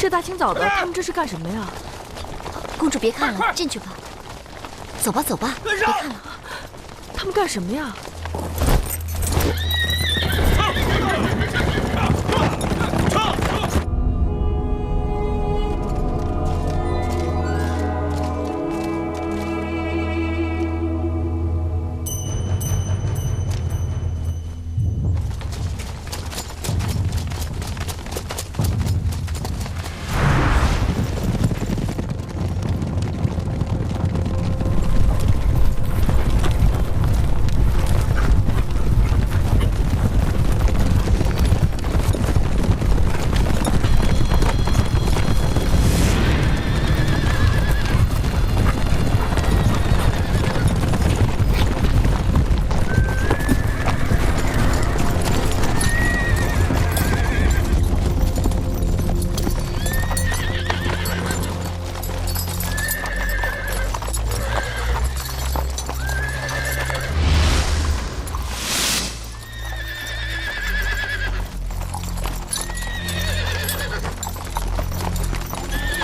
这大清早的，他们这是干什么呀？公主别看了，进去吧。走吧，走吧，别看了。他们干什么呀？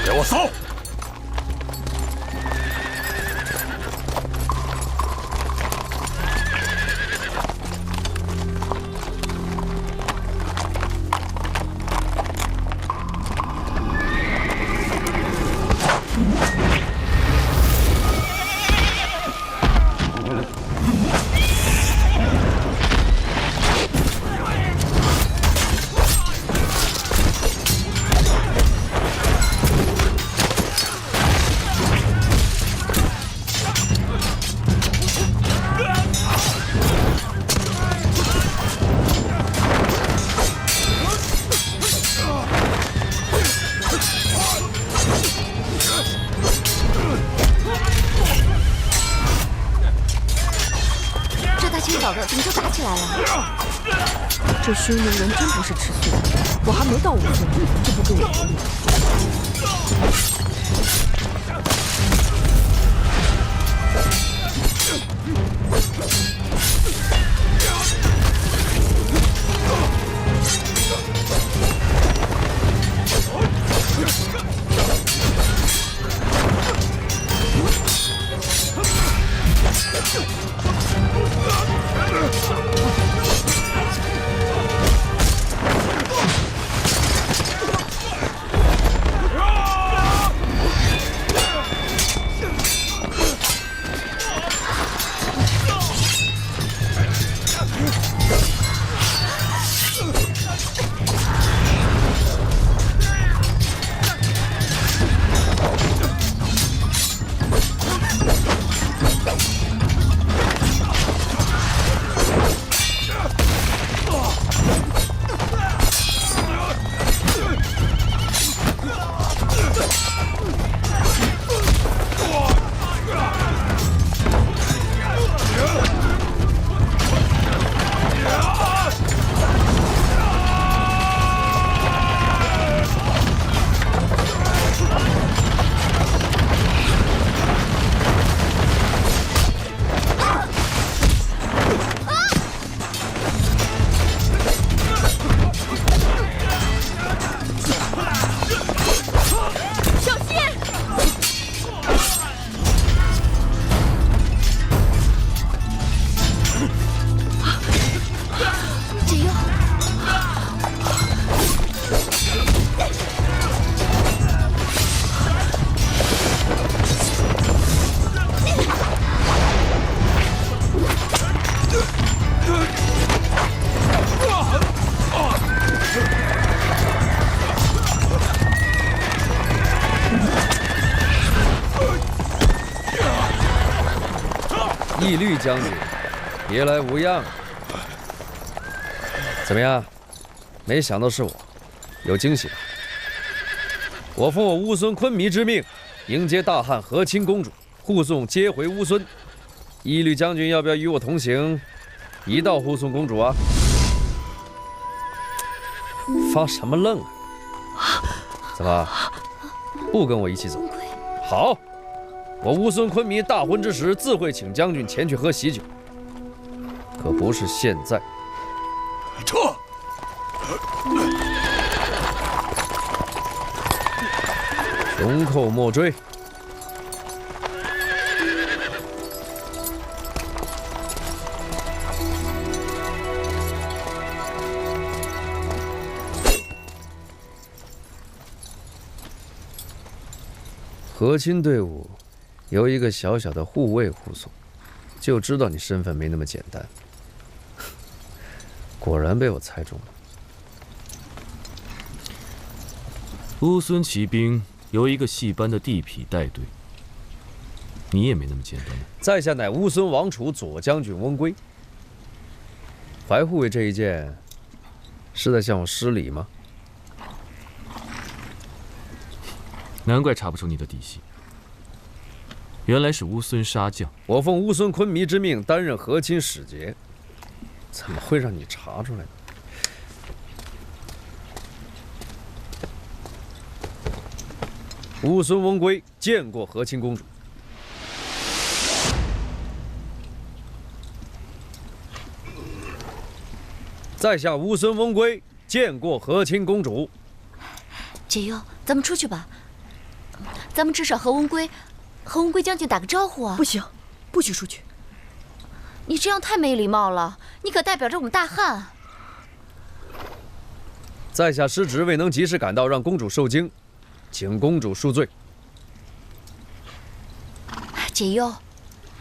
给我搜！怎么就打起来了？这匈奴人真不是吃素的，我还没到5岁就不给我独立。 义律将军，别来无恙。怎么样？没想到是我，有惊喜吧？我奉我乌孙昆弥之命，迎接大汉和亲公主，护送接回乌孙。义律将军要不要与我同行，一道护送公主啊？发什么愣啊？怎么，不跟我一起走？好。 我乌孙昆弥大婚之时，自会请将军前去喝喜酒，可不是现在。撤！龙寇莫追。和亲队伍有一个小小的护卫护送，就知道你身份没那么简单。果然被我猜中了。乌孙骑兵由一个戏班的地痞带队，你也没那么简单。在下乃乌孙王储左将军翁归。怀护卫这一件，是在向我施礼吗？难怪查不出你的底细，原来是乌孙杀将。我奉乌孙昆弥之命担任和亲使节，怎么会让你查出来呢？乌孙翁归见过和亲公主。在下乌孙翁归见过和亲公主。解忧，咱们出去吧。咱们至少和翁归将军打个招呼啊！不行，不许出去。你这样太没礼貌了，你可代表着我们大汉。在下失职未能及时赶到，让公主受惊，请公主恕罪。解忧，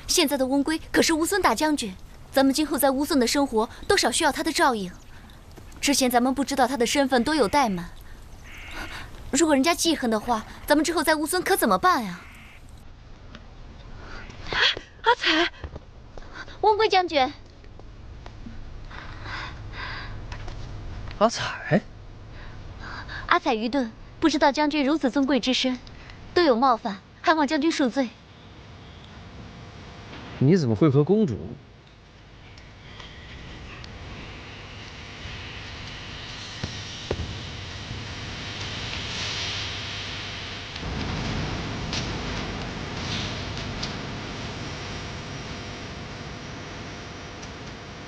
现在的翁归可是乌孙大将军，咱们今后在乌孙的生活多少需要他的照应。之前咱们不知道他的身份，多有怠慢。如果人家记恨的话，咱们之后在乌孙可怎么办呀？阿彩，翁归将军，阿彩，阿彩愚钝，不知道将军如此尊贵之身，多有冒犯，还望将军恕罪。你怎么会和公主？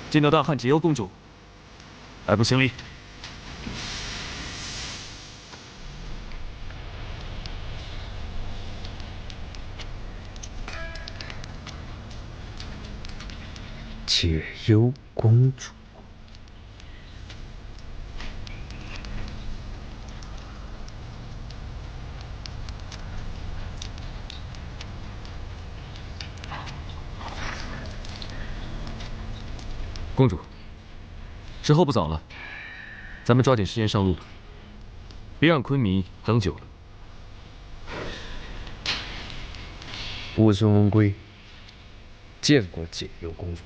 见到大汉解忧公主，还不行礼？解忧公主，公主，时候不早了，咱们抓紧时间上路，别让昆弥等久了。乌孙翁归见过解忧公主。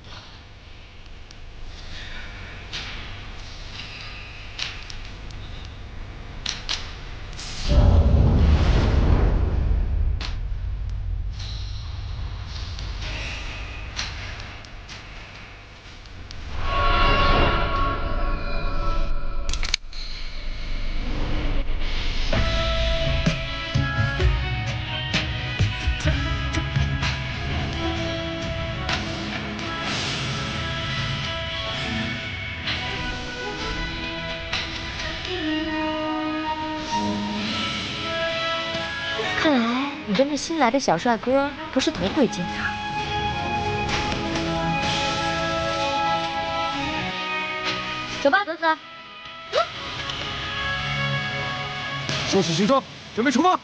看来你跟这新来的小帅哥不是头会见啊。走吧，哥哥。收拾行装，准备出发。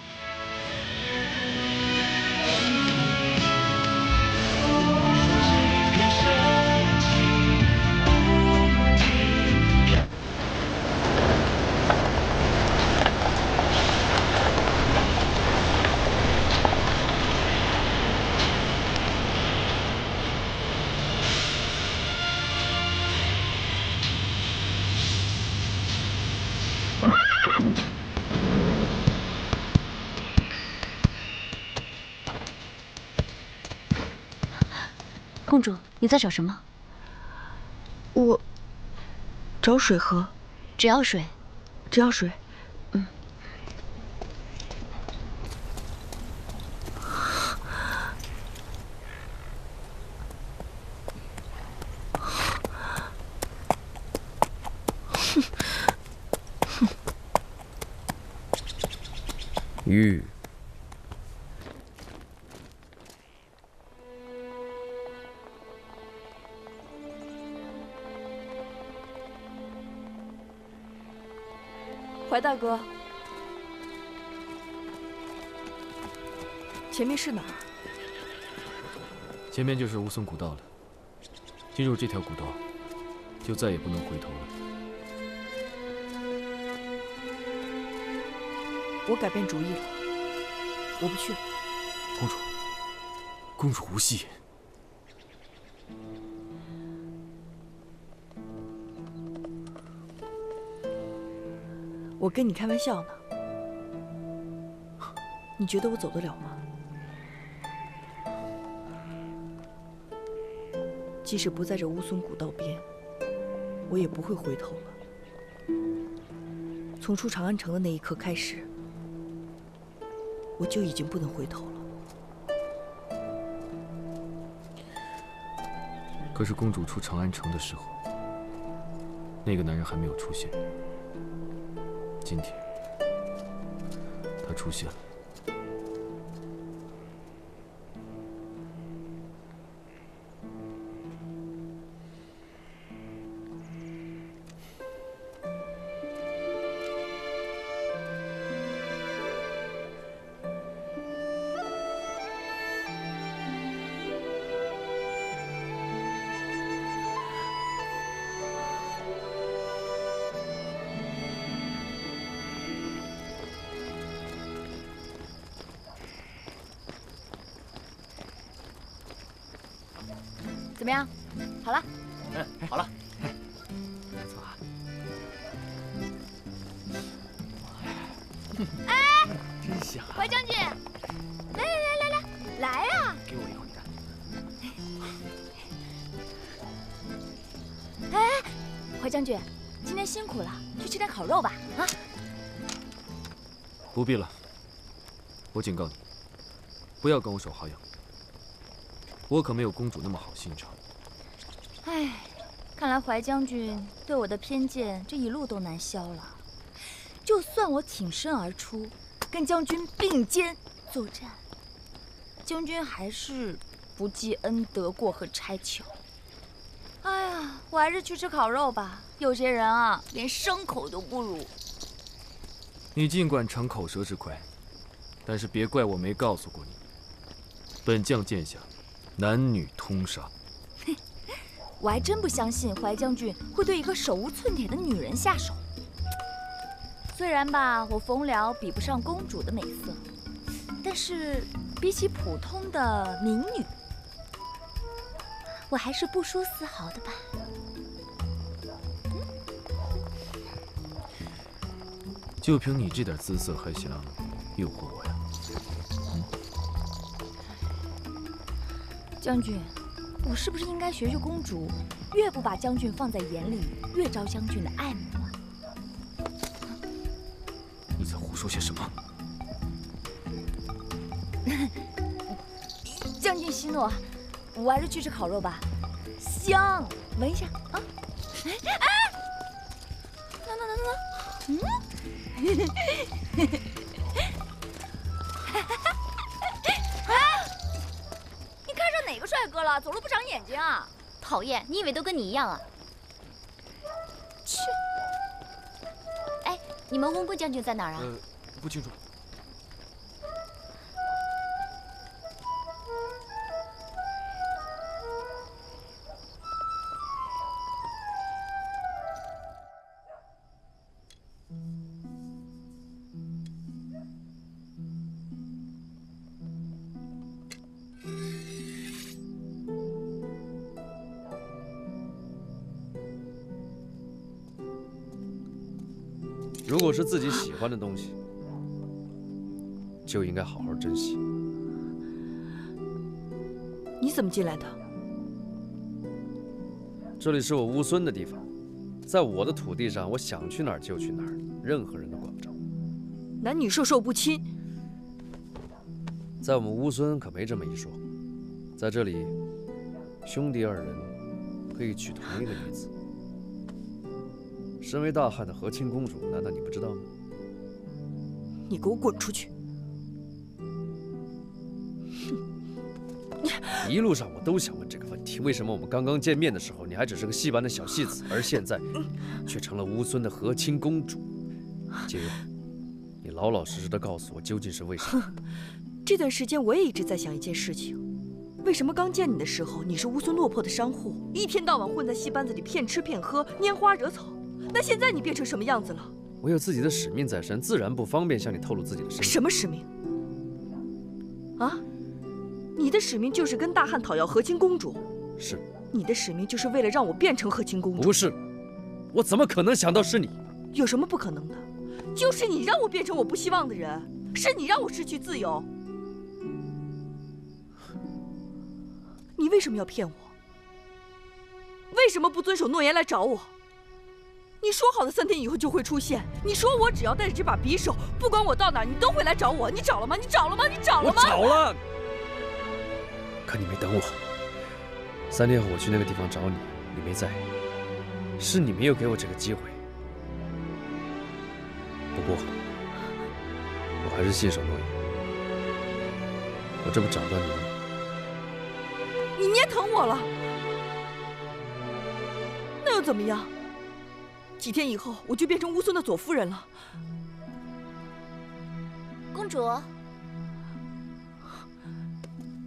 公主，你在找什么？我找水喝，只要水。只要水。玉怀大哥，前面是哪儿？前面就是乌孙古道了。进入这条古道，就再也不能回头了。我改变主意了，我不去了。公主，公主无戏。我跟你开玩笑呢，你觉得我走得了吗？即使不在这乌孙古道边，我也不会回头了。从出长安城的那一刻开始，我就已经不能回头了。可是公主出长安城的时候，那个男人还没有出现。今天，他出现了。怎么样？好了。好了。不错啊。哎，真香啊！怀将军，来啊！给我一口，你看。哎，怀将军，今天辛苦了，去吃点烤肉吧。啊！不必了，我警告你，不要跟我耍花样。我可没有公主那么好心肠。哎，看来怀将军对我的偏见这一路都难消了。就算我挺身而出，跟将军并肩作战，将军还是不记恩德，过河拆桥。哎呀，我还是去吃烤肉吧。有些人啊，连牲口都不如。你尽管逞口舌之快，但是别怪我没告诉过你，本将剑下男女通杀。我还真不相信怀将军会对一个手无寸铁的女人下手。虽然吧，我冯辽比不上公主的美色，但是比起普通的民女，我还是不输丝毫的吧。就凭你这点姿色，还想诱惑我呀？将军，我是不是应该学学公主，越不把将军放在眼里，越招将军的爱慕啊？你在胡说些什么？将军息怒，我还是去吃烤肉吧，香，闻一下啊！哎，喏，你看上哪个帅哥了？走路不长眼睛啊！讨厌，你以为都跟你一样啊？去！哎，你们温贵将军在哪儿啊？不清楚。如果是自己喜欢的东西，就应该好好珍惜。你怎么进来的？这里是我乌孙的地方，在我的土地上，我想去哪儿就去哪儿，任何人都管不着。男女授受不亲。在我们乌孙可没这么一说，在这里，兄弟二人可以娶同一个女子。身为大汉的和亲公主，难道你不知道吗？你给我滚出去！一路上我都想问这个问题：为什么我们刚刚见面的时候，你还只是个戏班的小戏子，而现在却成了乌孙的和亲公主？解忧，你老老实实的告诉我究竟是为什么？这段时间我也一直在想一件事情：为什么刚见你的时候，你是乌孙落魄的商户，一天到晚混在戏班子里骗吃骗喝，拈花惹草？那现在你变成什么样子了？我有自己的使命在身，自然不方便向你透露自己的身份。什么使命？啊？你的使命就是跟大汉讨要和亲公主？是。你的使命就是为了让我变成和亲公主？不是，我怎么可能想到是你？有什么不可能的？就是你让我变成我不希望的人，是你让我失去自由。你为什么要骗我？为什么不遵守诺言来找我？你说好的3天以后就会出现，你说我只要带着这把匕首，不管我到哪儿，你都会来找我。你找了吗？你找了吗？你找了吗？我找了，可你没等我。3天后我去那个地方找你，你没在，是你没有给我这个机会。不过，我还是信守诺言。我这不找到你了吗？你捏疼我了，那又怎么样？几天以后我就变成乌孙的左夫人了。公主，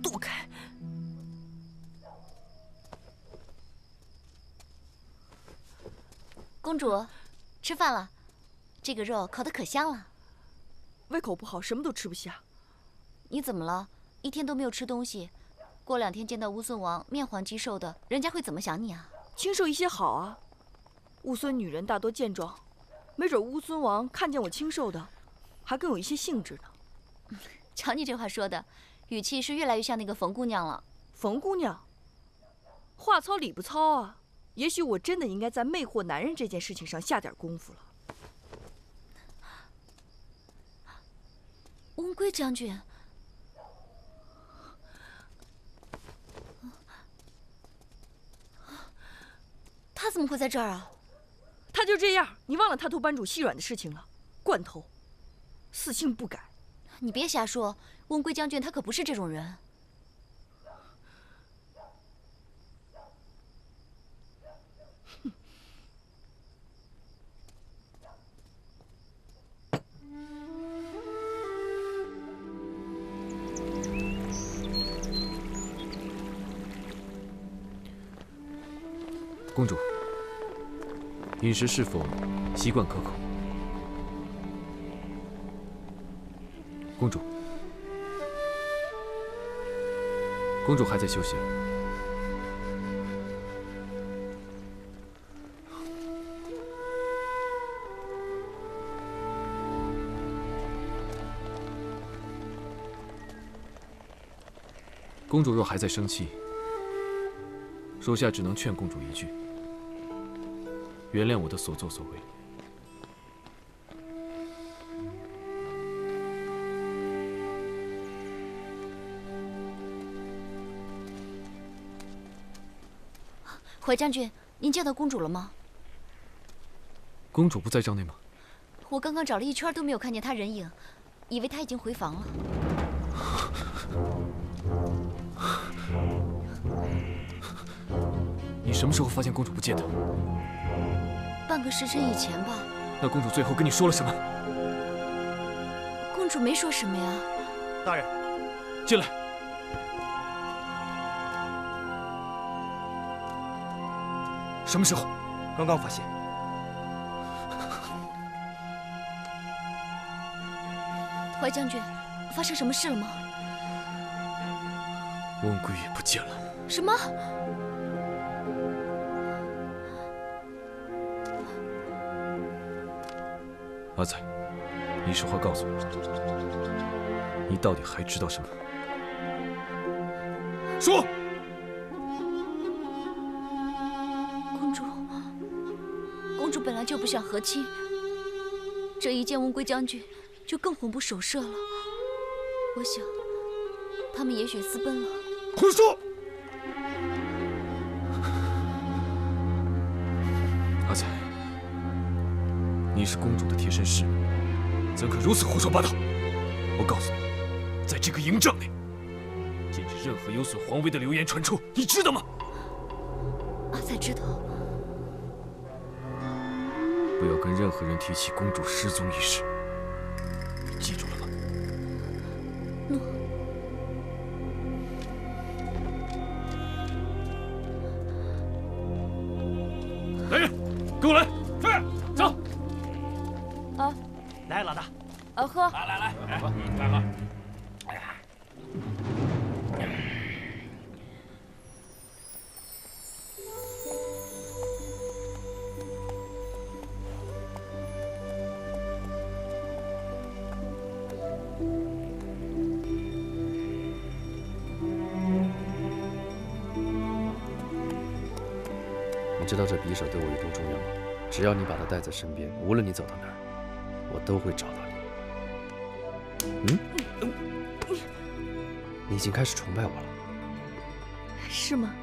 躲开！公主，吃饭了。这个肉烤得可香了。胃口不好，什么都吃不下。你怎么了？一天都没有吃东西，过2天见到乌孙王面黄肌瘦的，人家会怎么想你啊？清瘦一些好啊。乌孙女人大多健壮，没准乌孙王看见我清瘦的，还更有一些兴致呢。瞧你这话说的，语气是越来越像那个冯姑娘了。冯姑娘，话糙理不糙啊。也许我真的应该在魅惑男人这件事情上下点功夫了。温归将军，他怎么会在这儿啊？他就这样，你忘了他偷班主细软的事情了？惯偷，死性不改。你别瞎说，温归将军他可不是这种人。公主，饮食是否习惯可口？公主，公主还在休息。公主若还在生气，属下只能劝公主一句。原谅我的所作所为。怀将军，您见到公主了吗？公主不在帐内吗？我刚刚找了一圈都没有看见她人影，以为她已经回房了。你什么时候发现公主不见的？半个时辰以前吧。那公主最后跟你说了什么？公主没说什么呀。大人，进来。什么时候？刚刚发现。怀将军，发生什么事了吗？温归也不见了。什么？阿仔，你实话告诉我，你到底还知道什么？说！公主本来就不想和亲，这一见温归将军，就更魂不守舍了。我想，他们也许私奔了。胡说！阿仔，你是公主的贴身侍女，怎可如此胡说八道？我告诉你，在这个营帐内，禁止任何有损皇威的流言传出，你知道吗？阿仔知道。不要跟任何人提起公主失踪一事，记住了吗？来人，跟我来！是，走。来，老大，喝。来，喝。你知道这匕首对我有多重要吗？只要你把它带在身边，无论你走到哪儿，我都会找到你。你已经开始崇拜我了。是吗？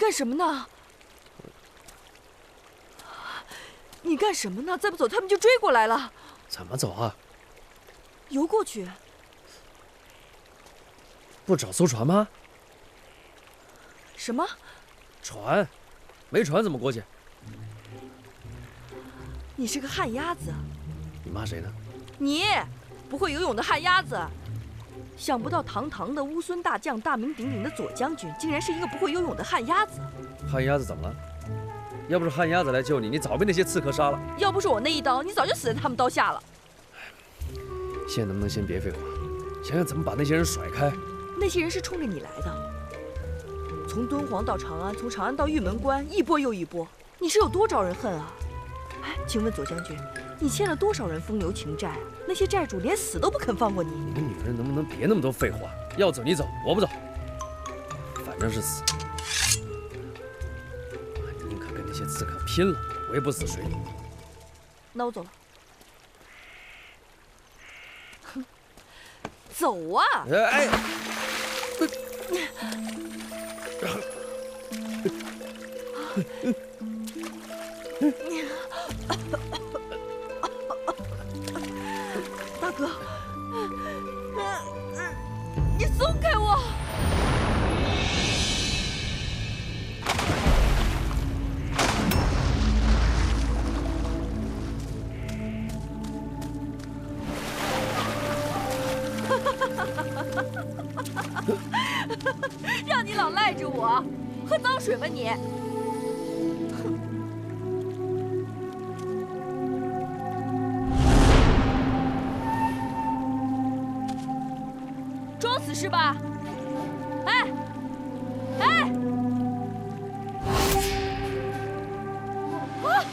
干什么呢？你干什么呢？再不走，他们就追过来了。怎么走啊？游过去。不找艘船吗？什么？船？没船怎么过去？你是个旱鸭子。你骂谁呢？你不会游泳的旱鸭子。想不到堂堂的乌孙大将，大名鼎鼎的左将军，竟然是一个不会游泳的旱鸭子。旱鸭子怎么了？要不是旱鸭子来救你，你早被那些刺客杀了。要不是我那一刀，你早就死在他们刀下了。现在能不能先别废话，想想怎么把那些人甩开？那些人是冲着你来的，从敦煌到长安，从长安到玉门关，一波又一波，你是有多招人恨啊？哎，请问左将军，你欠了多少人风流情债？那些债主连死都不肯放过你。你个女人能不能别那么多废话？要走你走，我不走，反正是死。我宁可跟那些刺客拼了，我也不死水里。那我走了。哼，走啊！哎。大哥，你松开我！让你老赖着我，喝脏水吧你！装死是吧？哎，哎！啊！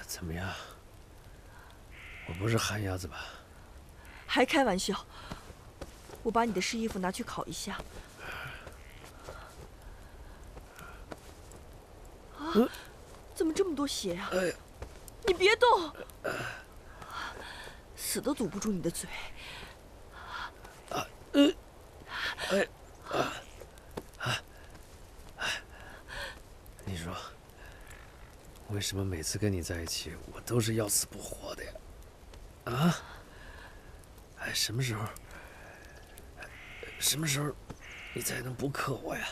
怎么样？我不是旱鸭子吧？还开玩笑！我把你的湿衣服拿去烤一下。啊！怎么这么多血呀？你别动！死都堵不住你的嘴。你说，为什么每次跟你在一起，我都是要死不活的呀？啊？哎，什么时候你才能不克我呀？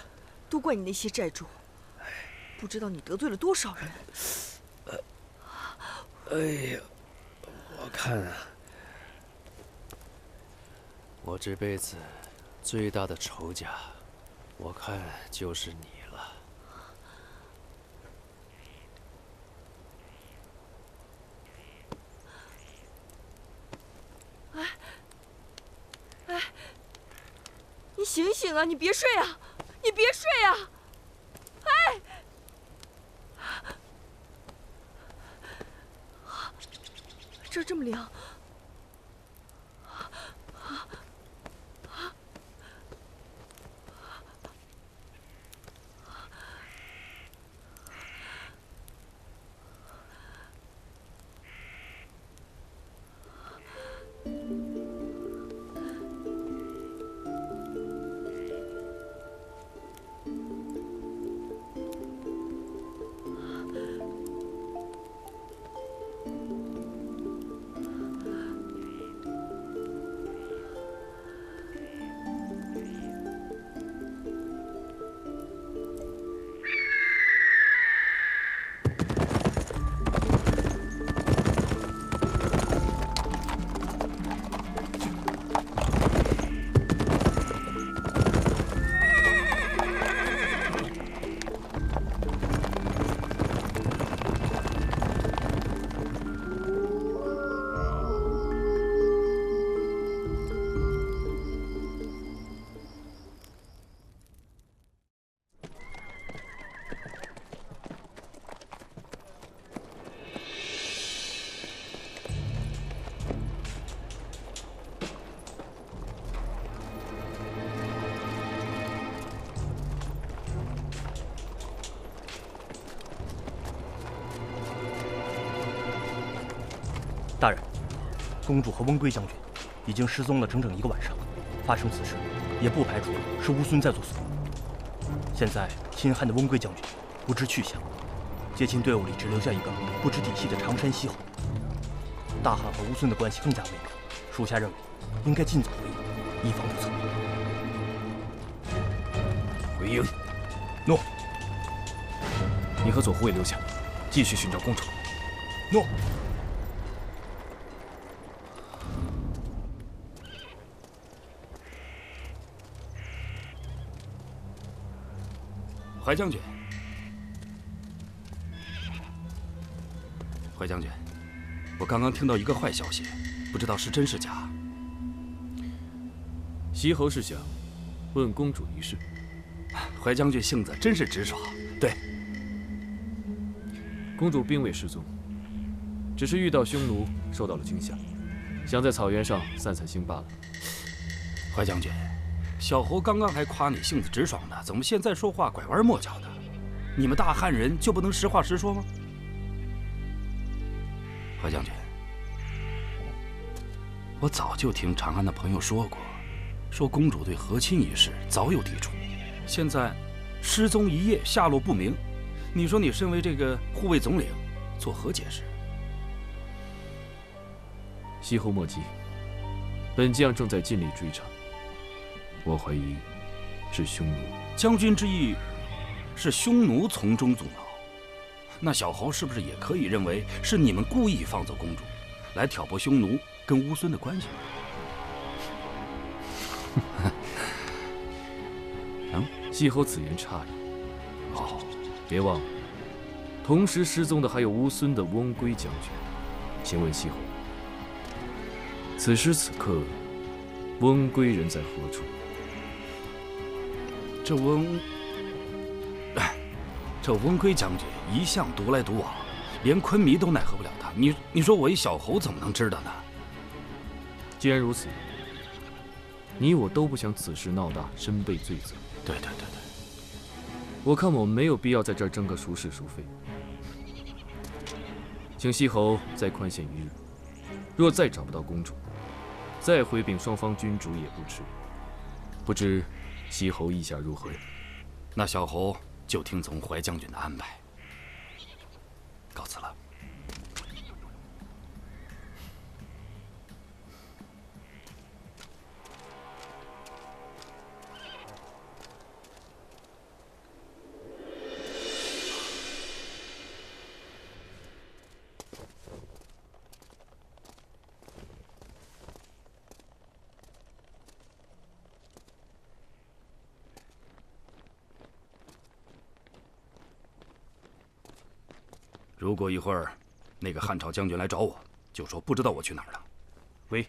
都怪你那些债主，不知道你得罪了多少人。哎呀，我看啊，我这辈子最大的仇家，我看就是你了。你醒醒啊！你别睡啊！你别睡啊！哎！这儿这么凉。大人，公主和翁归将军已经失踪了整整1个晚上，发生此事，也不排除是乌孙在作祟。现在亲汉的翁归将军不知去向，接亲队伍里只留下一个不知底细的常山西侯。大汉和乌孙的关系更加微妙，属下认为应该尽早回营，以防不测。回营。诺。你和左护卫留下，继续寻找公主。诺。怀将军，怀将军，我刚刚听到一个坏消息，不知道是真是假。西侯是想问公主一事。怀将军性子真是直爽。对，公主并未失踪，只是遇到匈奴，受到了惊吓，想在草原上散散心罢了。怀将军，小侯刚刚还夸你性子直爽呢，怎么现在说话拐弯抹角的？你们大汉人就不能实话实说吗？怀将军，我早就听长安的朋友说过，说公主对和亲一事早有抵触，现在失踪1夜，下落不明。你说你身为这个护卫总领，作何解释？西侯莫急，本将正在尽力追查。我怀疑是匈奴。将军之意是匈奴从中阻挠，那小侯是不是也可以认为是你们故意放走公主，来挑拨匈奴跟乌孙的关系？西侯此言差矣。哦，别忘了，同时失踪的还有乌孙的翁归将军。请问西侯，此时此刻，翁归人在何处？这翁归将军一向独来独往，连昆弥都奈何不了他。你说我一小侯怎么能知道呢？既然如此，你我都不想此事闹大，身背罪责。对，我看我们没有必要在这儿争个孰是孰非。请西侯再宽限1日，若再找不到公主，再回禀双方君主也不迟。不知西侯意下如何呀？那小侯就听从怀将军的安排。告辞了。如果一会儿那个汉朝将军来找我，就说不知道我去哪儿了。喂。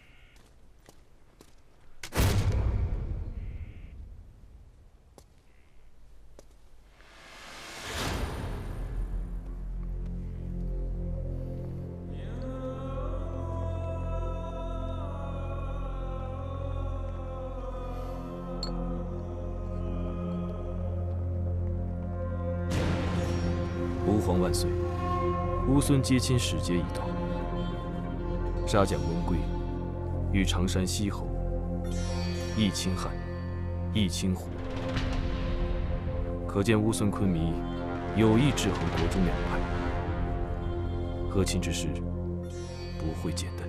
吾皇万岁！乌孙接亲使节已到，杀将翁归与常山西侯亦亲汉，亦亲胡，可见乌孙昆弥有意制衡国中两派。和亲之事不会简单。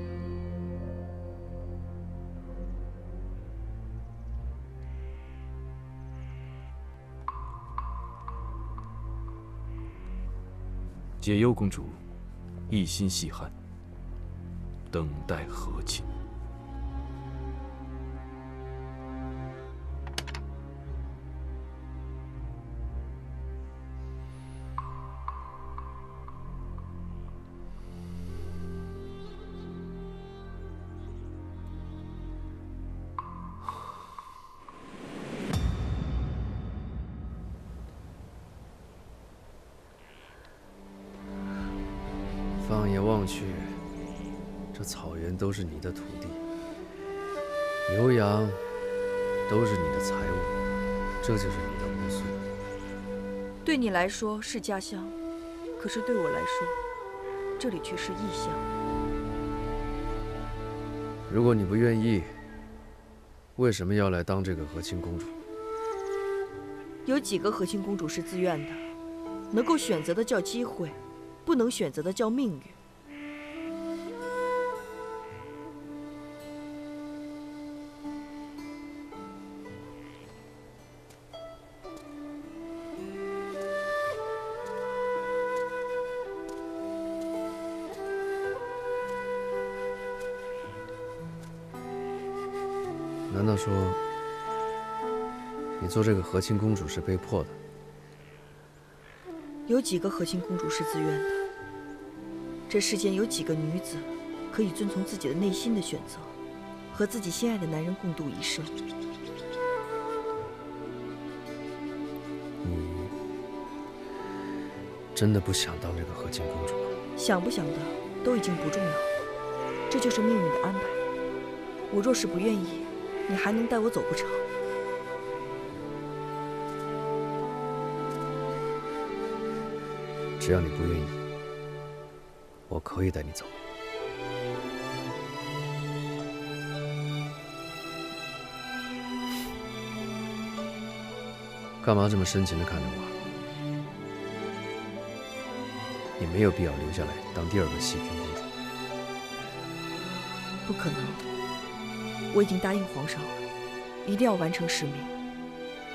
解忧公主一心系汉，等待和亲。放眼望去，这草原都是你的土地，牛羊都是你的财物，这就是你的乌孙。对你来说是家乡，可是对我来说，这里却是异乡。如果你不愿意，为什么要来当这个和亲公主？有几个和亲公主是自愿的？能够选择的叫机会，不能选择的叫命运。难道说，你做这个和亲公主是被迫的？有几个和亲公主是自愿的？这世间有几个女子可以遵从自己的内心的选择，和自己心爱的男人共度一生？你真的不想当这个和亲公主吗？想不想的都已经不重要，这就是命运的安排。我若是不愿意，你还能带我走不成？只要你不愿意，我可以带你走。干嘛这么深情地看着我？你没有必要留下来当第二个细菌公主。不可能，我已经答应皇上了，一定要完成使命。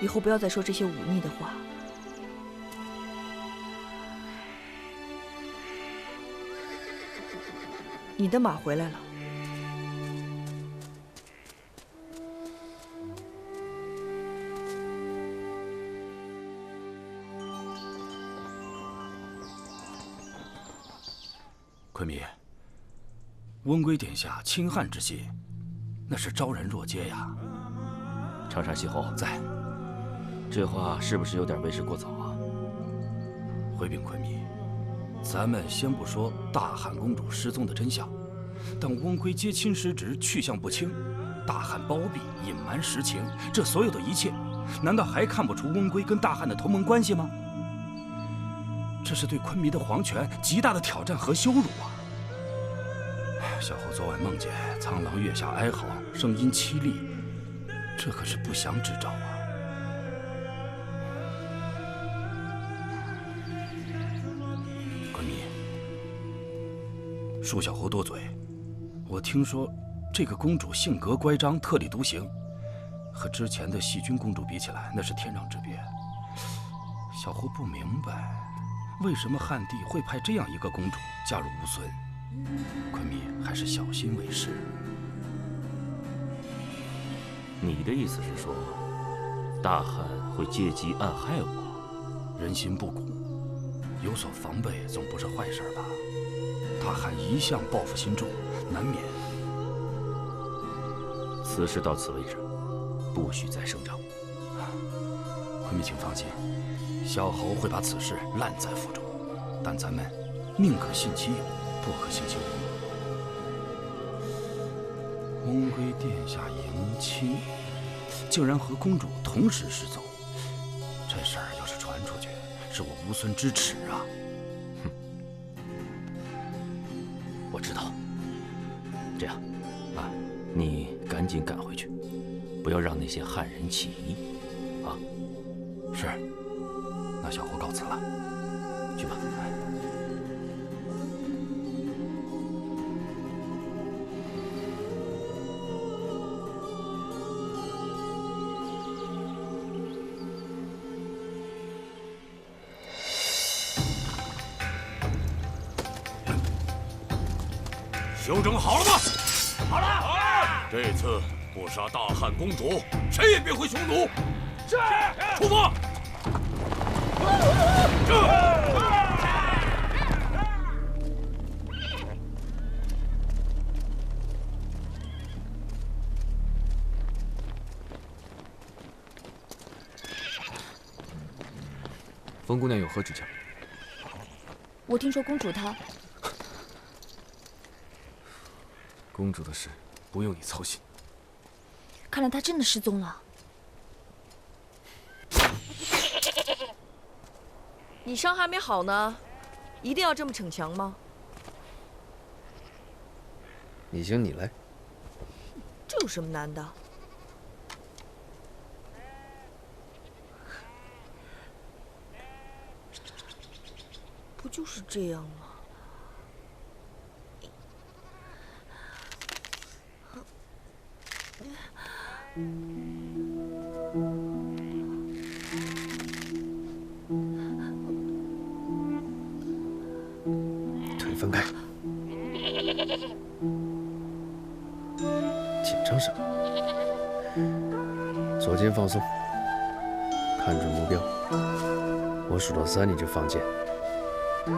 以后不要再说这些忤逆的话。你的马回来了。昆明，温归殿下亲汉之心，那是昭然若揭呀。长沙西侯在，这话是不是有点为时过早啊？回禀昆明，咱们先不说大汉公主失踪的真相，但温归接亲失职，去向不清，大汉包庇隐瞒实情，这所有的一切，难道还看不出温归跟大汉的同盟关系吗？这是对昆明的皇权极大的挑战和羞辱啊！小侯昨晚梦见苍狼月下哀嚎，声音凄厉，这可是不祥之兆啊！昆明，恕小侯多嘴，我听说这个公主性格乖张，特立独行，和之前的细菌公主比起来，那是天壤之别。小侯不明白，为什么汉帝会派这样一个公主嫁入乌孙？昆明还是小心为是。你的意思是说，大汉会借机暗害我？人心不古，有所防备总不是坏事吧？大汉一向报复心重，难免。此事到此为止，不许再声张。昆明，请放心，小侯会把此事烂在腹中。但咱们宁可信其有，不可信其无。温归殿下迎亲，竟然和公主同时失踪，这事儿要是传出去，是我乌孙之耻啊！哼，我知道。这样，啊，你赶紧赶回去，不要让那些汉人起疑，啊。是，那小侯告辞了，去吧。休整好了吗？好了，好了。这次不杀大汉公主，谁也别回匈奴。是，出发。冯姑娘有何指教？我听说公主她……公主的事不用你操心。看来她真的失踪了。你伤还没好呢，一定要这么逞强吗？你行你来。这有什么难的？不就是这样吗？腿分开。紧张什么？左肩放松，看准目标。我数到3，你就放箭。1、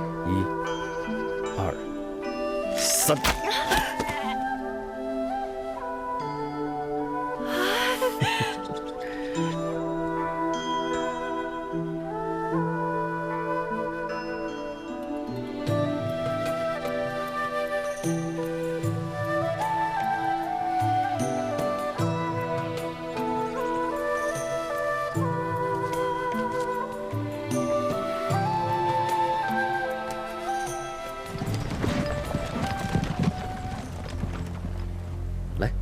2、3。来，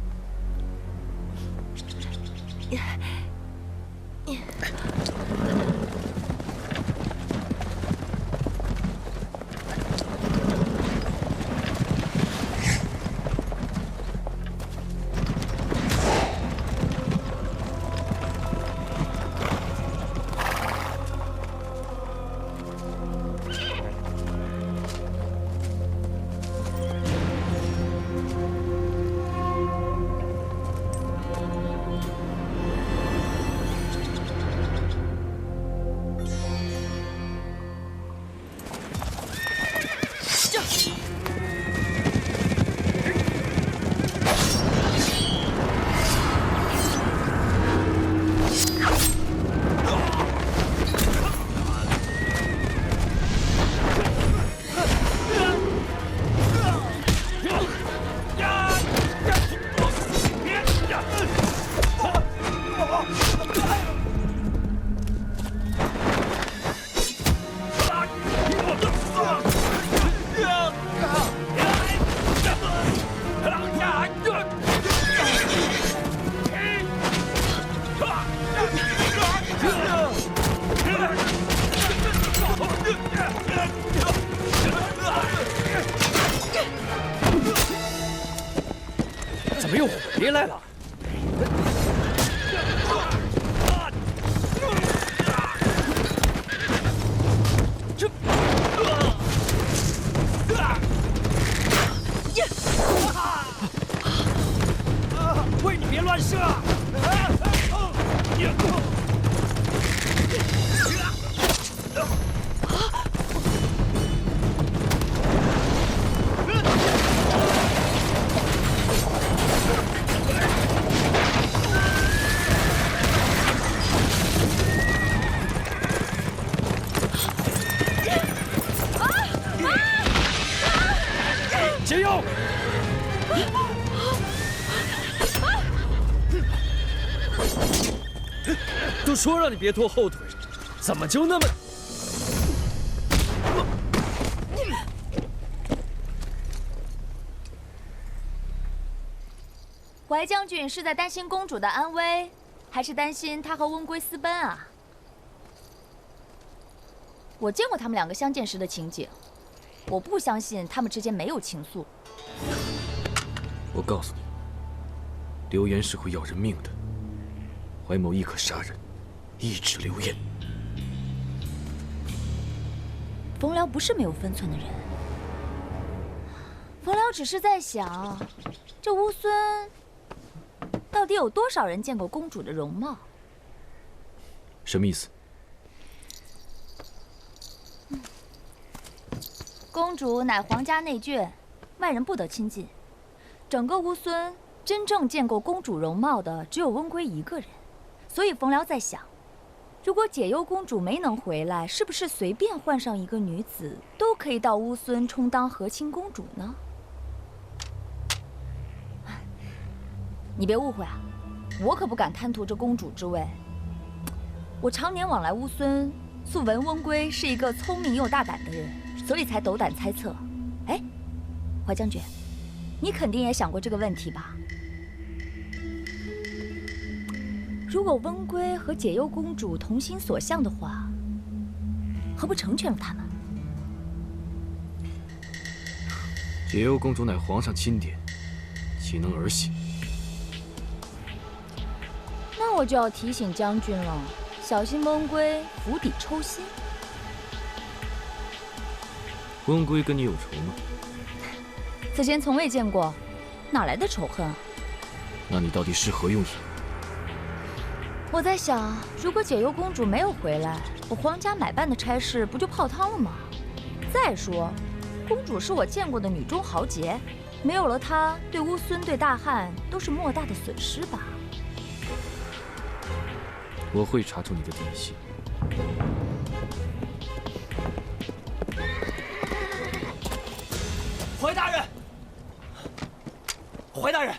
怎么又回来了？这，喂，你别乱射！解药！都说让你别拖后腿，怎么就那么……怀将军是在担心公主的安危，还是担心她和温归私奔啊？我见过他们2个相见时的情景，我不相信他们之间没有情愫。我告诉你，流言是会要人命的。怀某亦可杀人，抑制流言。冯辽不是没有分寸的人，冯辽只是在想，这乌孙到底有多少人见过公主的容貌？什么意思？公主乃皇家内眷，外人不得亲近。整个乌孙真正见过公主容貌的只有温归一个人，所以冯辽在想，如果解忧公主没能回来，是不是随便换上一个女子都可以到乌孙充当和亲公主呢？你别误会啊，我可不敢贪图这公主之位。我常年往来乌孙，素闻温归是一个聪明又大胆的人，所以才斗胆猜测。哎，怀将军，你肯定也想过这个问题吧？如果温归和解忧公主同心所向的话，何不成全了他们？解忧公主乃皇上钦点，岂能儿戏？那我就要提醒将军了，小心温归釜底抽薪。温归跟你有仇吗？此前从未见过，哪来的仇恨啊？那你到底是何用意？我在想，如果解忧公主没有回来，我皇家买办的差事不就泡汤了吗？再说，公主是我见过的女中豪杰，没有了她，对乌孙、对大汉都是莫大的损失吧。我会查出你的底细。怀大人，怀大人，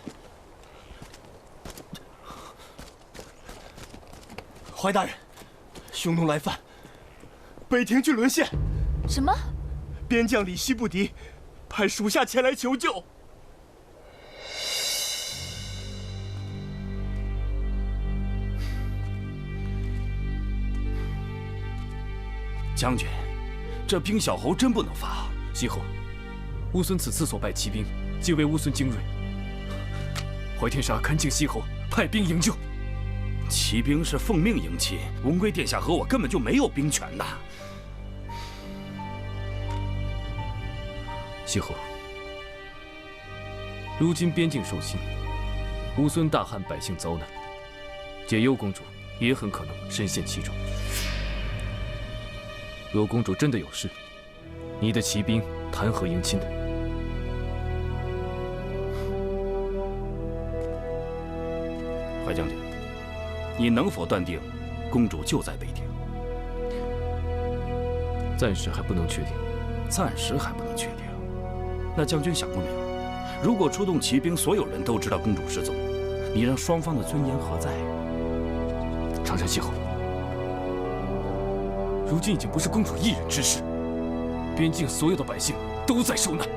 怀大人，匈奴来犯，北庭郡沦陷。什么？边将李希不敌，派属下前来求救。将军，这兵小侯真不能发。西侯，乌孙此次所败骑兵，皆为乌孙精锐。怀天杀恳请西侯派兵营救。骑兵是奉命迎亲，文贵殿下和我根本就没有兵权呐。西侯，如今边境受侵，乌孙大汉百姓遭难，解忧公主也很可能深陷其中。若公主真的有事，你的骑兵谈何迎亲呢？怀将军，你能否断定公主就在北庭？暂时还不能确定。暂时还不能确定。那将军想过没有？如果出动骑兵，所有人都知道公主失踪，你让双方的尊严何在？长山西侯，如今已经不是公主一人之事，边境所有的百姓都在受难。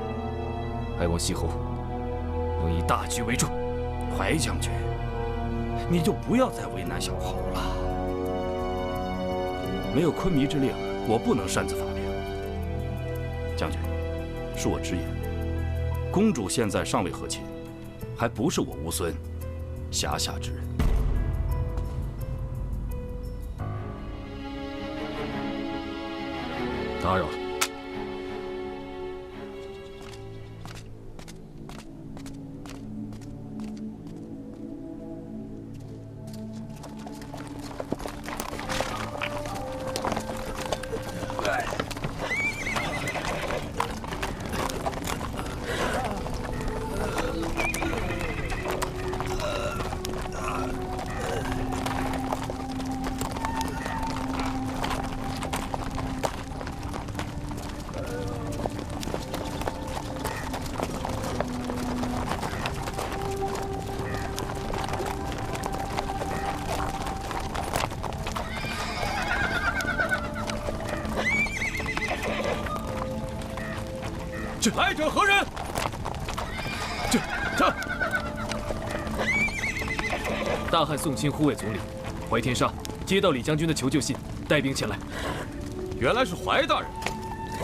还望西侯能以大局为重。怀将军，你就不要再为难小侯了。没有昆弥之令，我不能擅自发兵。将军，恕我直言，公主现在尚未和亲，还不是我乌孙辖下之人。打扰了。来者何人？这大汉宋钦护卫总领怀天杀接到李将军的求救信，带兵前来。原来是怀大人，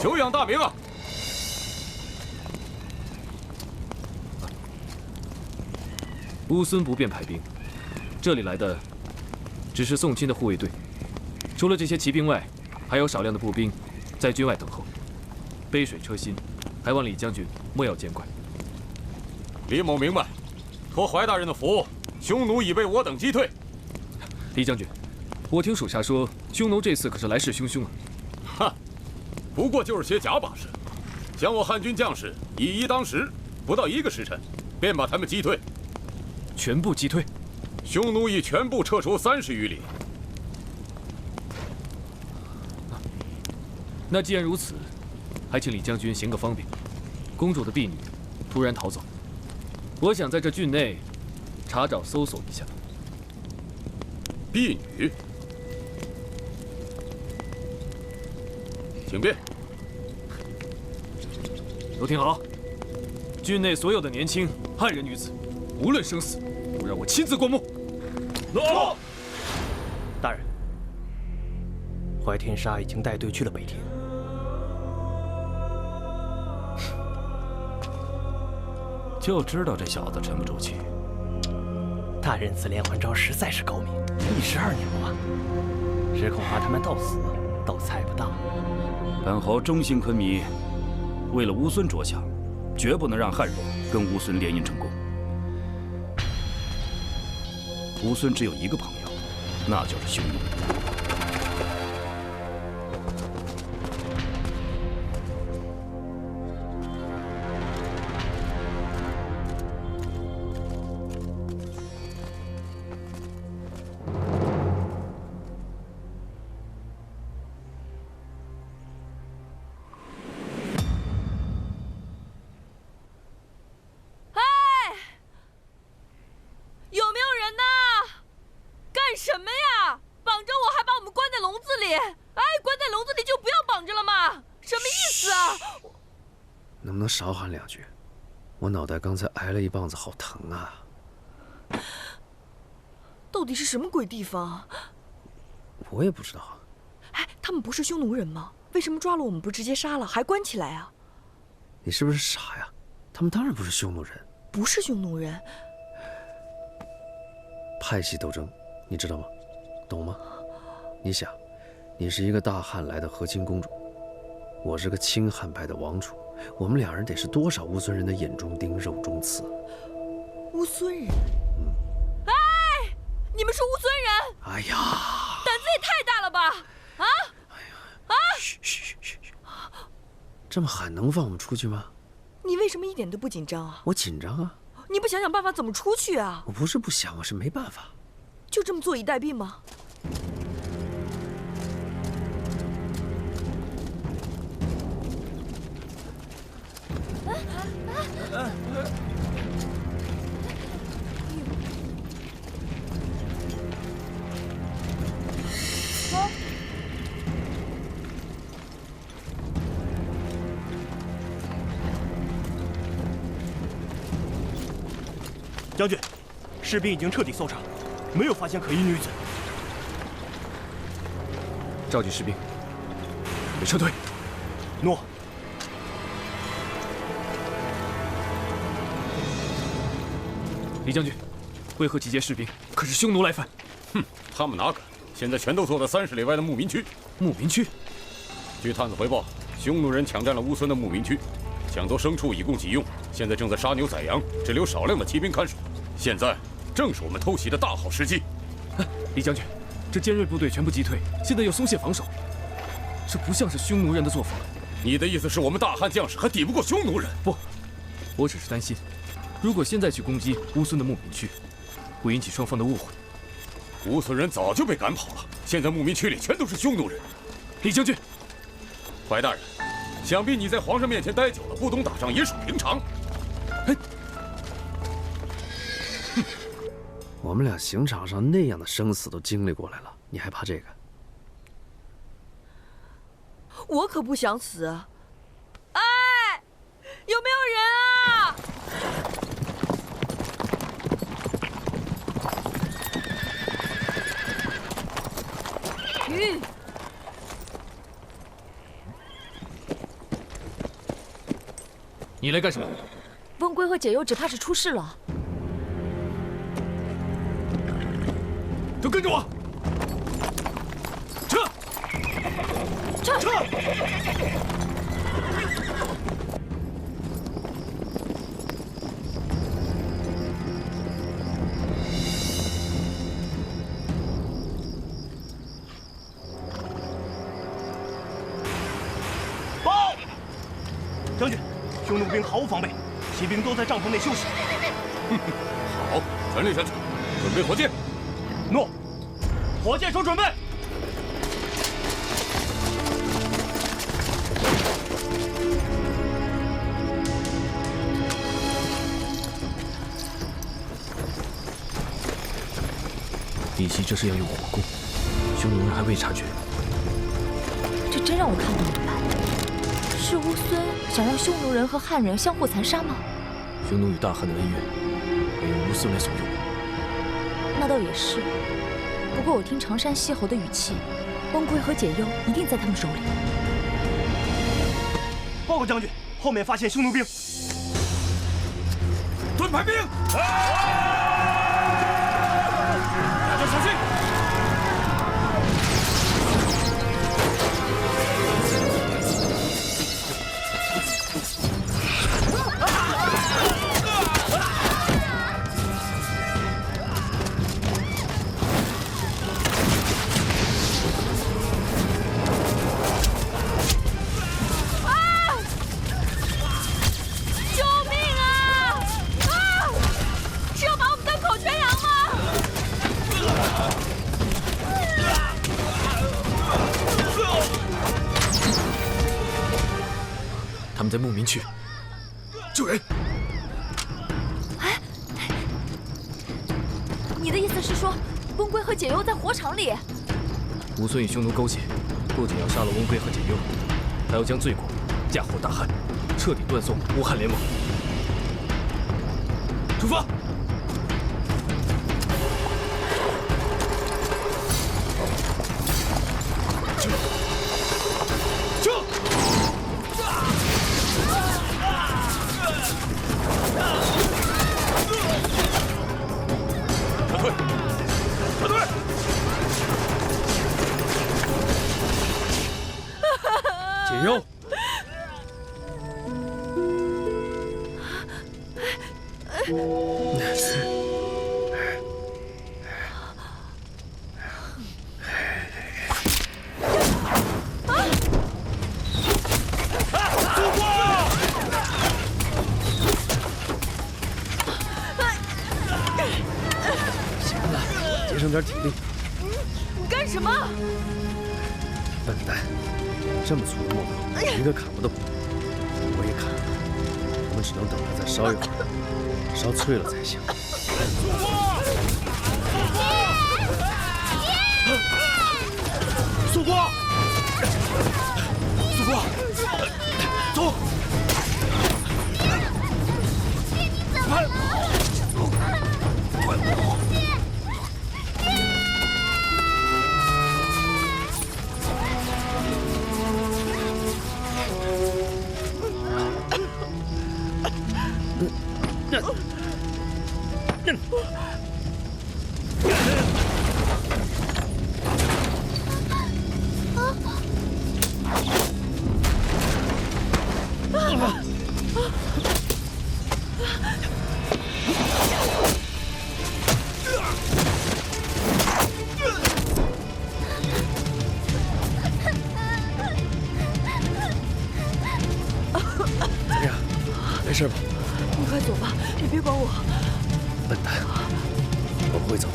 久仰大名啊！乌孙不便派兵，这里来的只是宋钦的护卫队。除了这些骑兵外，还有少量的步兵在军外等候。杯水车薪，还望李将军莫要见怪。李某明白，托怀大人的福，匈奴已被我等击退。李将军，我听属下说，匈奴这次可是来势汹汹啊！哈，不过就是些假把式，将我汉军将士以一当十，不到1个时辰，便把他们击退。全部击退？匈奴已全部撤出30余里。那既然如此，还请李将军行个方便。公主的婢女突然逃走，我想在这郡内查找搜索一下。婢女，请便。都听好，郡内所有的年轻汉人女子，无论生死，都让我亲自过目。诺。怀天杀已经带队去了北庭。就知道这小子沉不住气。大人此连环招实在是高明，一石二鸟啊！只恐怕他们到死都猜不到。本侯忠心昆弥，为了乌孙着想，绝不能让汉人跟乌孙联姻成功。乌孙只有一个朋友，那就是匈奴。能不能少喊两句？我脑袋刚才挨了一棒子，好疼啊！到底是什么鬼地方？我也不知道。哎，他们不是匈奴人吗？为什么抓了我们不直接杀了，还关起来啊？你是不是傻呀？他们当然不是匈奴人。不是匈奴人。派系斗争，你知道吗？懂吗？你想，你是一个大汉来的和亲公主，我是个清汉派的王储。我们两人得是多少乌孙人的眼中钉、肉中刺？乌孙人？哎，你们是乌孙人？哎呀，胆子也太大了吧！啊！哎呀！啊！嘘嘘嘘嘘！这么喊能放我们出去吗？你为什么一点都不紧张啊？我紧张啊！你不想想办法怎么出去啊？我不是不想，我是没办法。就这么坐以待毙吗？将军，士兵已经彻底搜查，没有发现可疑女子。召集士兵，准备撤退。诺。李将军，为何集结士兵？可是匈奴来犯。哼，他们哪敢！现在全都坐在30里外的牧民区。牧民区？据探子回报，匈奴人抢占了乌孙的牧民区，抢夺牲畜以供给用，现在正在杀牛宰羊，只留少量的骑兵看守。现在正是我们偷袭的大好时机。李将军，这尖锐部队全部击退，现在又松懈防守，这不像是匈奴人的作风。你的意思是我们大汉将士还抵不过匈奴人？不，我只是担心，如果现在去攻击乌孙的牧民区，会引起双方的误会。乌孙人早就被赶跑了，现在牧民区里全都是匈奴人。李将军，怀大人，想必你在皇上面前待久了，不懂打仗也属平常。哎，我们俩刑场上那样的生死都经历过来了，你还怕这个？我可不想死。哎，有没有人啊？你来干什么？翁归和解忧只怕是出事了。都跟着我！撤！撤！撤！报！将军，匈奴兵毫无防备，骑兵都在帐篷内休息。好，全力下去，准备火箭。诺，火箭手准备。李琦这是要用火攻，匈奴人还未察觉。这真让我看到了吧？是乌孙想让匈奴人和汉人相互残杀吗？匈奴与大汉的恩怨，会由乌孙来怂恿。那倒也是，不过我听常山西侯的语气，翁归和解忧一定在他们手里。报告将军，后面发现匈奴兵。盾牌兵，大家小心！他们在牧民区，救人！哎，你的意思是说，翁归和解忧在火场里？乌孙与匈奴勾结，不仅要杀了翁归和解忧，还要将罪过嫁祸大汉，彻底断送乌汉联盟。出发！解忧，行了，节省点体力。你干什么？笨蛋，这么粗的木头，一个砍不动。我也砍不动，我们只能等它再烧一会儿，烧脆了才行。素光，素光，走！快！怎么样？没事吧？你快走吧，你别管我。笨蛋，我不会走的，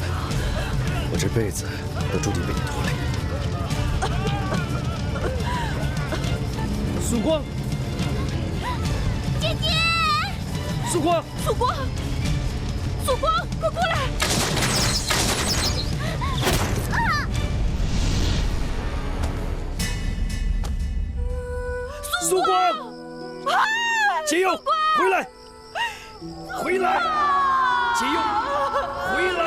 我这辈子都注定被你拖累。曙光，姐姐，曙光，曙光，曙光，快过来！曙光，解忧，回来，回来，解忧，回来！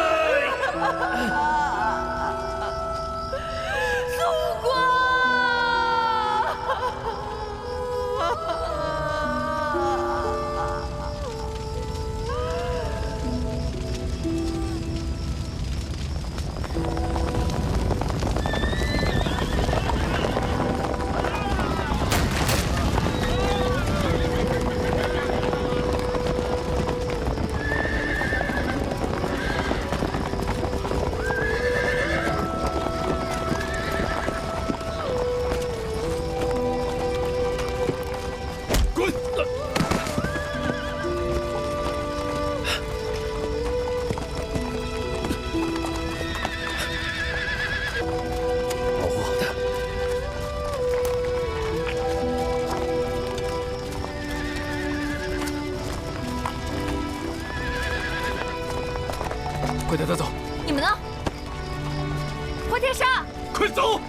保护好他。快带他走！你们呢？霍天杀！快走！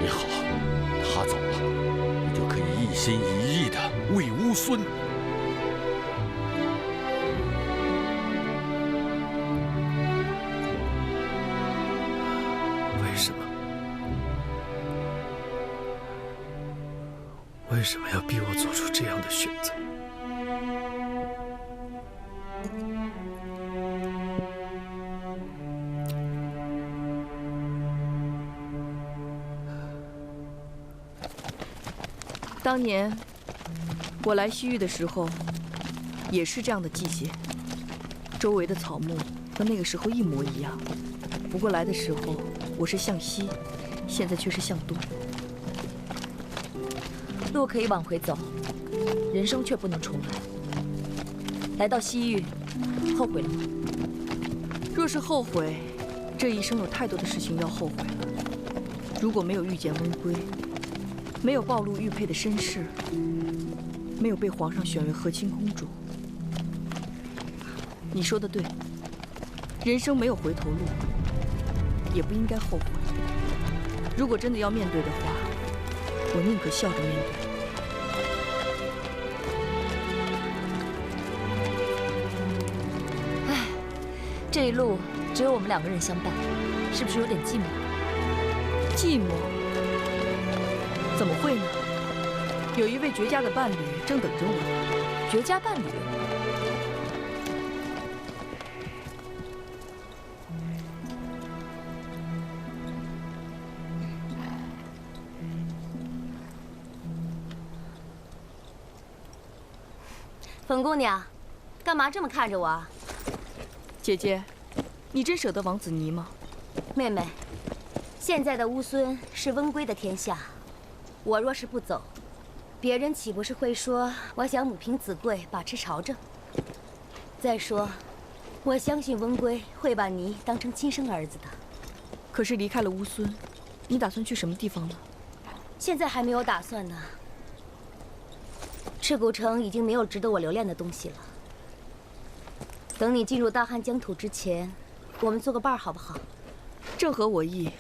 也好，他走了，你就可以一心一意的为乌孙。为什么？为什么要逼我做出这样的选择？当年我来西域的时候，也是这样的季节，周围的草木和那个时候一模一样。不过来的时候我是向西，现在却是向东。路可以往回走，人生却不能重来。来到西域，后悔了吗？若是后悔，这一生有太多的事情要后悔了。如果没有遇见温归，没有暴露玉佩的身世，没有被皇上选为和亲公主，你说的对，人生没有回头路，也不应该后悔。如果真的要面对的话，我宁可笑着面对。唉，这一路只有我们2个人相伴，是不是有点寂寞？寂寞？怎么会呢？有一位绝佳的伴侣正等着我。绝佳伴侣？粉姑娘，干嘛这么看着我啊？姐姐，你真舍得王子尼吗？妹妹，现在的乌孙是温归的天下，我若是不走，别人岂不是会说我想母凭子贵，把持朝政？再说，我相信温归会把你当成亲生儿子的。可是离开了乌孙，你打算去什么地方呢？现在还没有打算呢。赤谷城已经没有值得我留恋的东西了。等你进入大汉疆土之前，我们做个伴儿好不好？正合我意。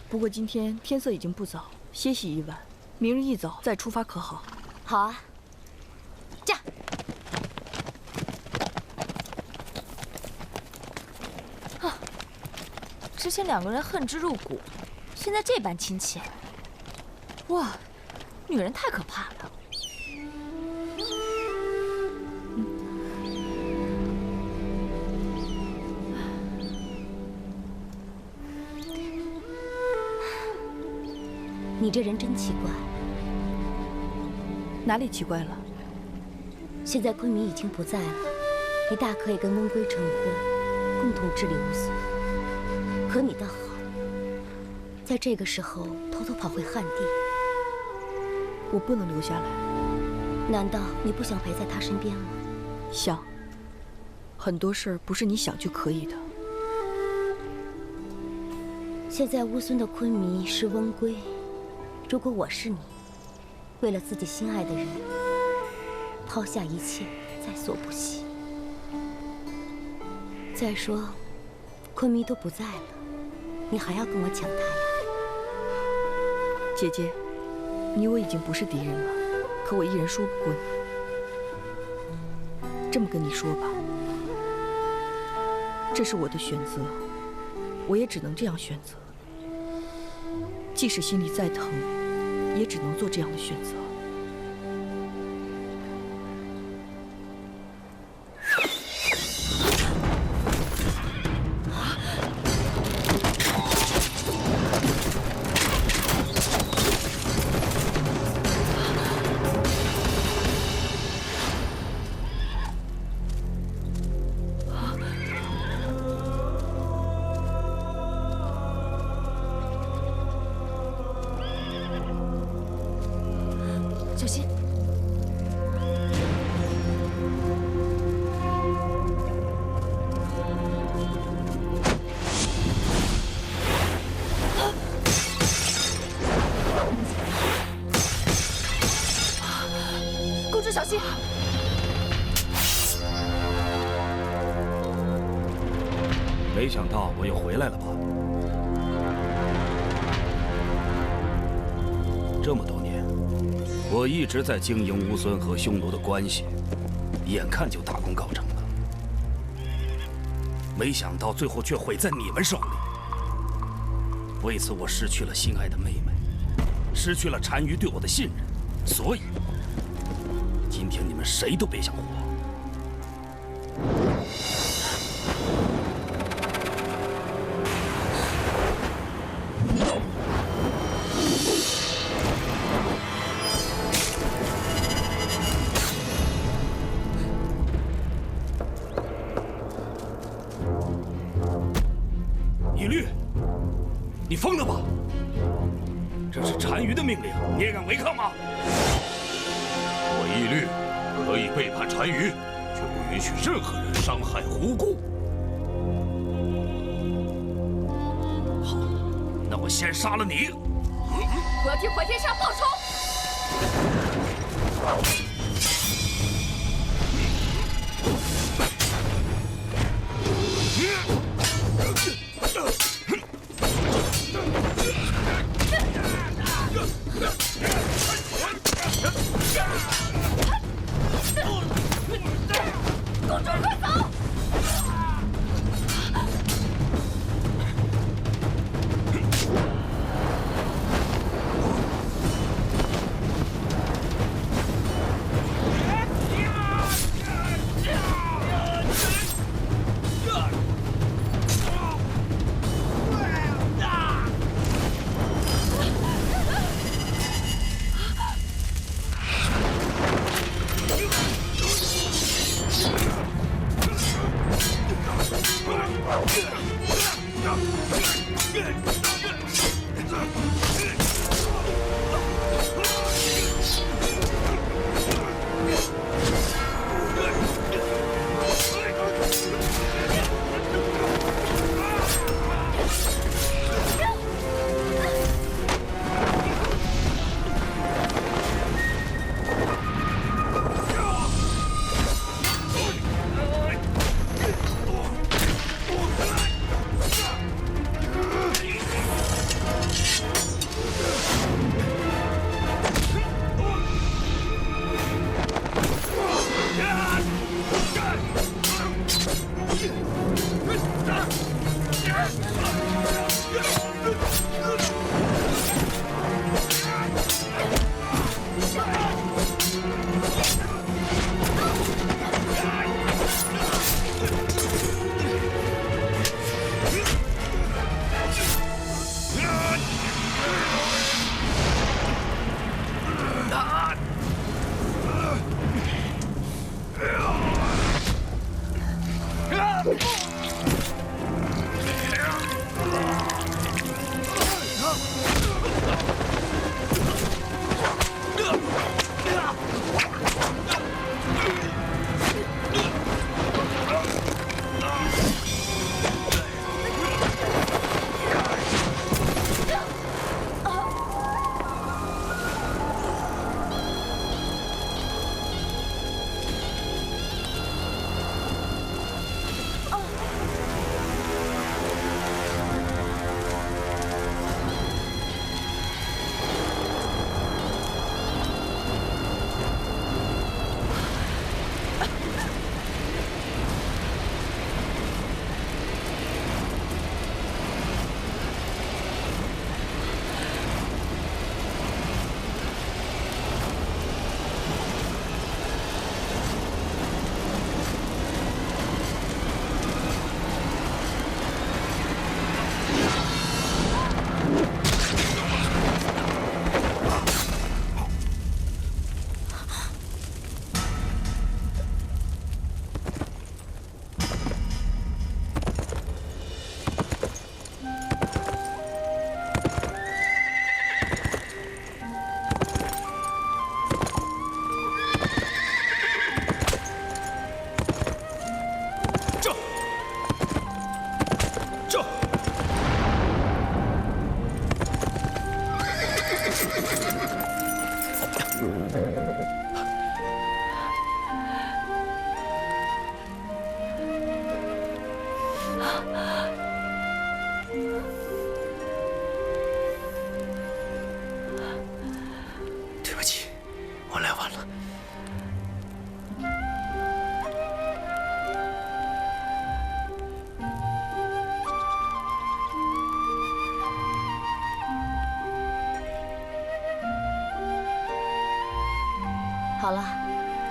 不过今天天色已经不早，歇息一晚，明日一早再出发可好？好啊。驾！啊！之前2个人恨之入骨，现在这般亲切。哇，女人太可怕了。你这人真奇怪。哪里奇怪了？现在昆明已经不在了，你大可以跟温归成婚，共同治理乌孙。可你倒好，在这个时候偷偷跑回汉地。我不能留下来。难道你不想陪在他身边吗？想。很多事儿不是你想就可以的。现在乌孙的昆迷是温归。如果我是你，为了自己心爱的人，抛下一切，在所不惜。再说，昆迷都不在了，你还要跟我抢他呀？姐姐，你我已经不是敌人了，可我依然说不过你。这么跟你说吧，这是我的选择，我也只能这样选择。即使心里再疼，也只能做这样的选择。小心！公主小心！没想到我又回来了吧？这么多年，我一直在经营乌孙和匈奴的关系，眼看就大功告成了，没想到最后却毁在你们手里。为此，我失去了心爱的妹妹，失去了单于对我的信任，所以今天你们谁都别想活。义律，你疯了吧？这是单于的命令，你也敢违抗吗？我义律可以背叛单于，却不允许任何人伤害无辜。好，那我先杀了你。我要替怀天杀报仇！公主，快走！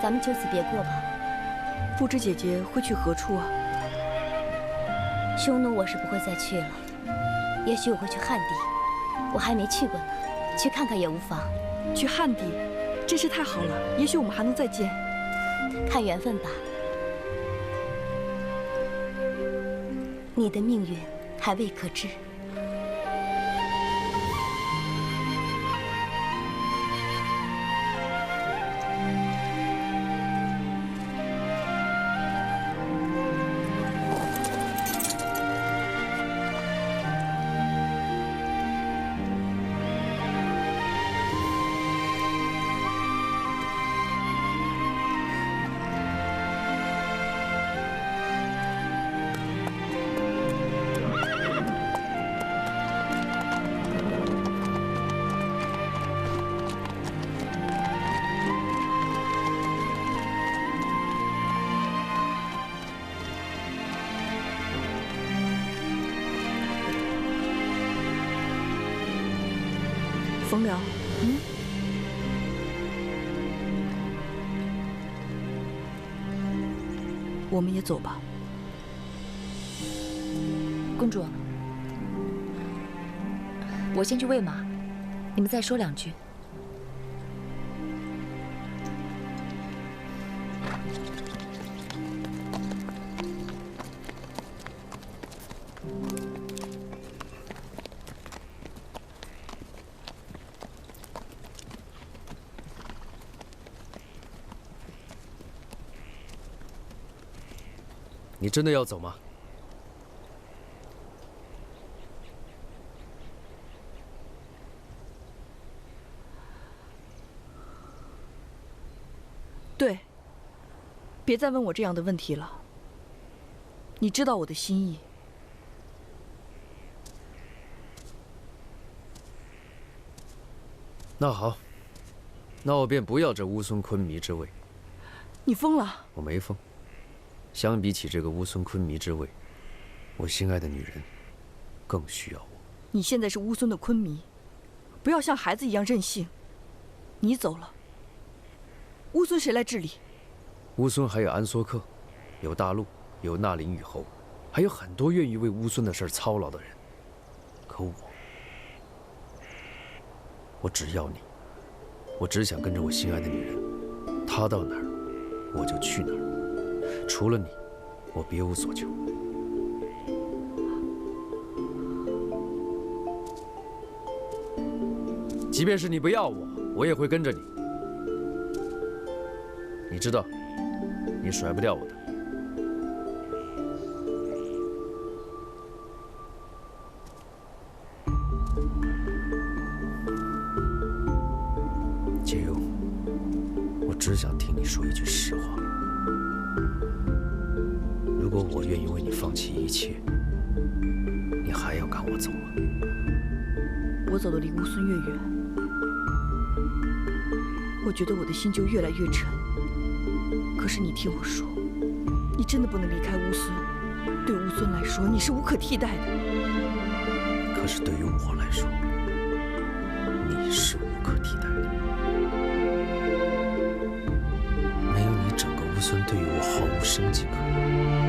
咱们就此别过吧。不知姐姐会去何处啊？匈奴我是不会再去了，也许我会去汉地，我还没去过呢，去看看也无妨。去汉地，真是太好了，也许我们还能再见。看缘分吧。你的命运还未可知。冯辽，我们也走吧。公主，我先去喂马，你们再说两句。你真的要走吗？对，别再问我这样的问题了。你知道我的心意。那好，那我便不要这乌孙昆弥之位。你疯了？我没疯。相比起这个乌孙昆弥之位，我心爱的女人更需要我。你现在是乌孙的昆弥，不要像孩子一样任性。你走了，乌孙谁来治理？乌孙还有安索克，有大陆，有纳林羽侯，还有很多愿意为乌孙的事操劳的人。可我只要你，我只想跟着我心爱的女人，她到哪儿，我就去哪儿。除了你，我别无所求。即便是你不要我，我也会跟着你。你知道，你甩不掉我的。解忧，我只想听你说一句实话。如果我愿意为你放弃一切，你还要赶我走吗？我走得离乌孙越远，我觉得我的心就越来越沉。可是你听我说，你真的不能离开乌孙。对乌孙来说，你是无可替代的。可是对于我来说，你是无可替代的。没有你，整个乌孙对于我毫无生机可言。